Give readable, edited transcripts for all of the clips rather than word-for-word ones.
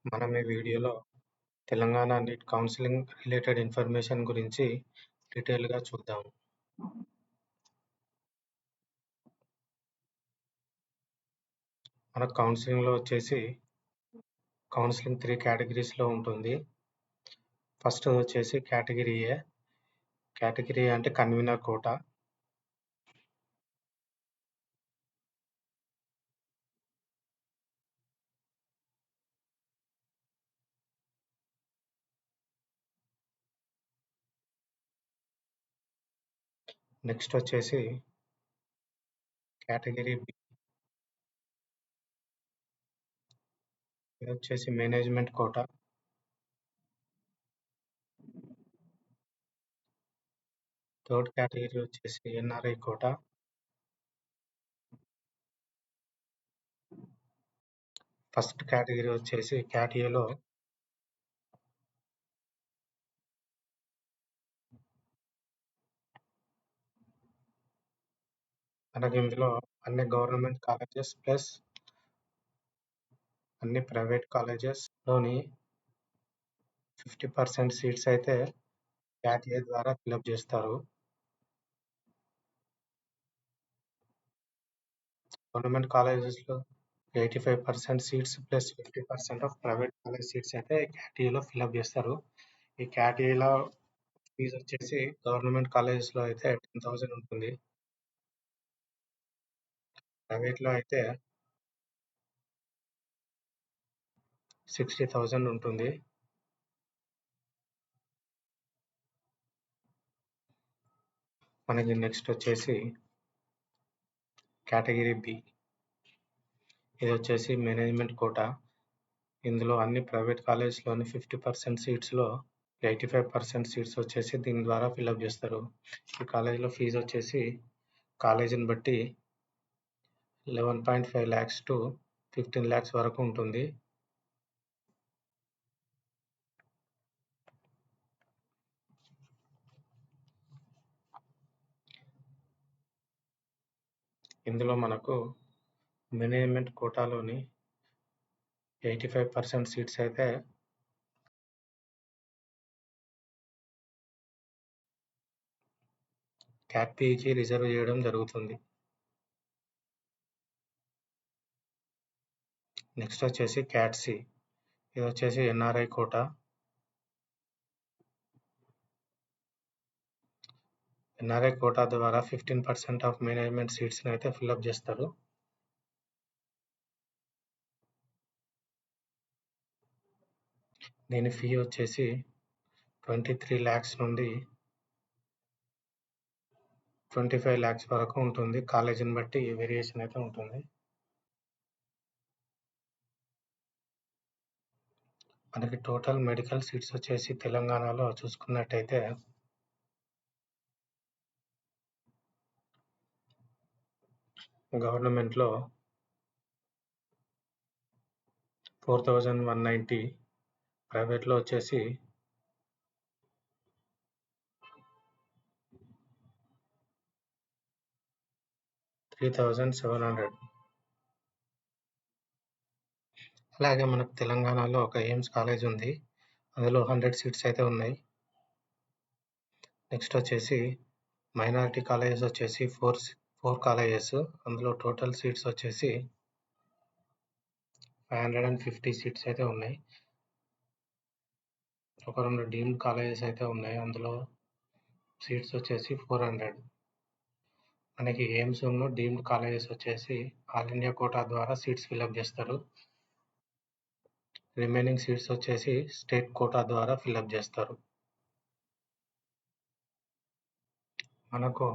మనం ఈ వీడియోలో Telangana NEET counselling related information గురించి డీటెయిల్‌గా చూద్దాం. మన కౌన్సిలింగ్‌లో వచ్చేసి కౌన్సిలింగ్ 3 కేటగిరీస్‌లో ఉంటుంది. ఫస్ట్ వచ్చేసి కేటగిరీ ఏ. కేటగిరీ ఏ అంటే కన్వీనర్ కోటా. నెక్స్ట్ వచ్చేసి కేటగిరీ బి. ఇది వచ్చేసి మేనేజ్మెంట్ కోటా. థర్డ్ కేటగిరీ వచ్చేసి ఎన్ఆర్ఐ కోటా. ఫస్ట్ కేటగిరీ వచ్చేసి కేట్ ఏలో మనకి ఇందులో అన్ని గవర్నమెంట్ కాలేజెస్ ప్లస్ అన్ని ప్రైవేట్ కాలేజెస్‌లోని 50% సీట్స్ అయితే కేట్ ఏ ద్వారా ఫిలప్ చేస్తారు. గవర్నమెంట్ కాలేజెస్‌లో 85% seats plus 50% of private college seats అయితే కేట్ ఏలో ఫిలప్ చేస్తారు. ఈ కేట్ ఏలో ఫీజు వచ్చేసి గవర్నమెంట్ కాలేజెస్‌లో అయితే 10,000 ఉంటుంది. ప్రైవేట్‌లో అయితే 60,000 ఉంటుంది. మనకి నెక్స్ట్ వచ్చేసి కేటగిరీ బి. ఇది వచ్చేసి మేనేజ్మెంట్ కోటా. ఇందులో అన్ని ప్రైవేట్ కాలేజ్‌లోని 50% సీట్స్‌లో 85% సీట్స్ వచ్చేసి దీని ద్వారా ఫిలప్ చేస్తారు. ఈ కాలేజ్‌లో ఫీజు వచ్చేసి కాలేజీని బట్టి 11.5 lakhs to 15 lakhs వరకు ఉంటుంది. ఇందులో మనకు మేనేజ్మెంట్ కోటాలోని 85% సీట్స్ అయితే క్యాట్ పికి రిజర్వ్ చేయడం జరుగుతుంది. నెక్స్ట్ వచ్చేసి క్యాట్ సి. ఇది వచ్చేసి ఎన్ఆర్ఐ కోటా. ఎన్ఆర్ఐ కోటా ద్వారా 15% ఆఫ్ మేనేజ్మెంట్ సీట్స్ని అయితే ఫిల్అప్ చేస్తారు. దీని ఫీ వచ్చేసి 23 lakhs నుండి 25 lakhs వరకు ఉంటుంది. కాలేజీని బట్టి వేరియేషన్ అయితే ఉంటుంది. మనకి టోటల్ మెడికల్ సీట్స్ వచ్చేసి తెలంగాణలో చూసుకున్నట్టయితే గవర్నమెంట్‌లో 4,190, ప్రైవేట్‌లో వచ్చేసి 3,700. అలాగే మనకు తెలంగాణలో ఒక ఎయిమ్స్ కాలేజ్ ఉంది. అందులో 100 సీట్స్ అయితే ఉన్నాయి. నెక్స్ట్ వచ్చేసి మైనారిటీ కాలేజెస్ వచ్చేసి 4 కాలేజెస్. అందులో టోటల్ సీట్స్ వచ్చేసి 550 సీట్స్ అయితే ఉన్నాయి. ఒక 2 డీమ్డ్ కాలేజెస్ అయితే ఉన్నాయి. అందులో సీట్స్ వచ్చేసి 400. మనకి ఎయిమ్స్ డీమ్డ్ కాలేజెస్ వచ్చేసి ఆల్ ఇండియా కోటా ద్వారా సీట్స్ ఫిల్అప్ చేస్తారు. రిమైనింగ్ సీట్స్ వచ్చేసి స్టేట్ కోటా ద్వారా ఫిల్అప్ చేస్తారు. మనకు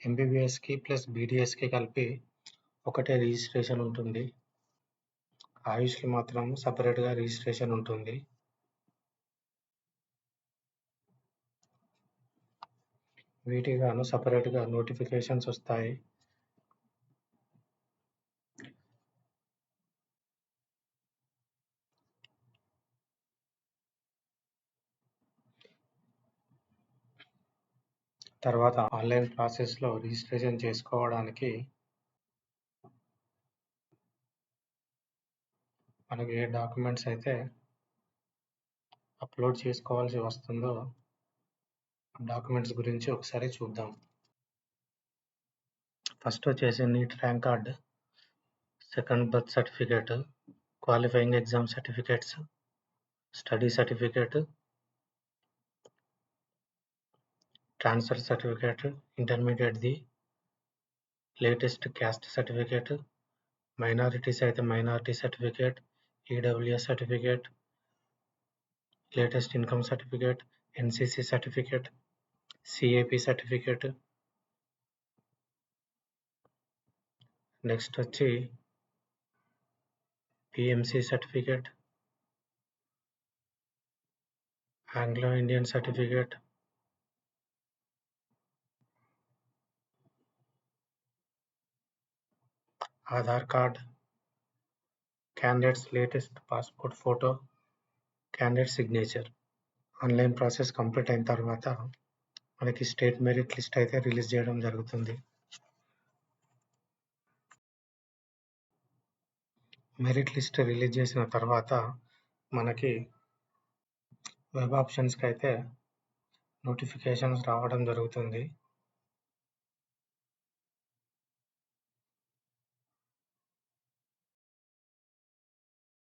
ఎంబీబీఎస్‌కి ప్లస్ బీడీఎస్‌కి కలిపి ఒకటే రిజిస్ట్రేషన్ ఉంటుంది. ఆయుష్‌కి మాత్రం సెపరేట్‌గా రిజిస్ట్రేషన్ ఉంటుంది. వీటికి గాను సెపరేట్‌గా నోటిఫికేషన్స్ వస్తాయి. తర్వాత ఆన్లైన్ ప్రాసెస్‌లో రిజిస్ట్రేషన్ చేసుకోవడానికి మనకి ఏ డాక్యుమెంట్స్ అయితే అప్లోడ్ చేసుకోవాల్సి వస్తుందో డాక్యుమెంట్స్ గురించి ఒకసారి చూద్దాం. ఫస్ట్ వచ్చేసి NEET rank card, second birth certificate, qualifying exam certificates, study certificate, transfer certificate, ఇంటర్మీడియట్ది, లేటెస్ట్ క్యాస్ట్ సర్టిఫికేట్, మైనారిటీస్ అయితే minority certificate, EWS certificate, latest income certificate, NCC certificate, CAP certificate, next వచ్చి PMC certificate, Anglo Indian certificate, Aadhaar card, candidates latest passport photo, candidate signature. Online process complete అయిన తర్వాత మనకి state merit list అయితే release చేయడం జరుగుతుంది. Merit list release చేసిన తర్వాత మనకి వెబ్ ఆప్షన్స్కి అయితే నోటిఫికేషన్స్ రావడం జరుగుతుంది.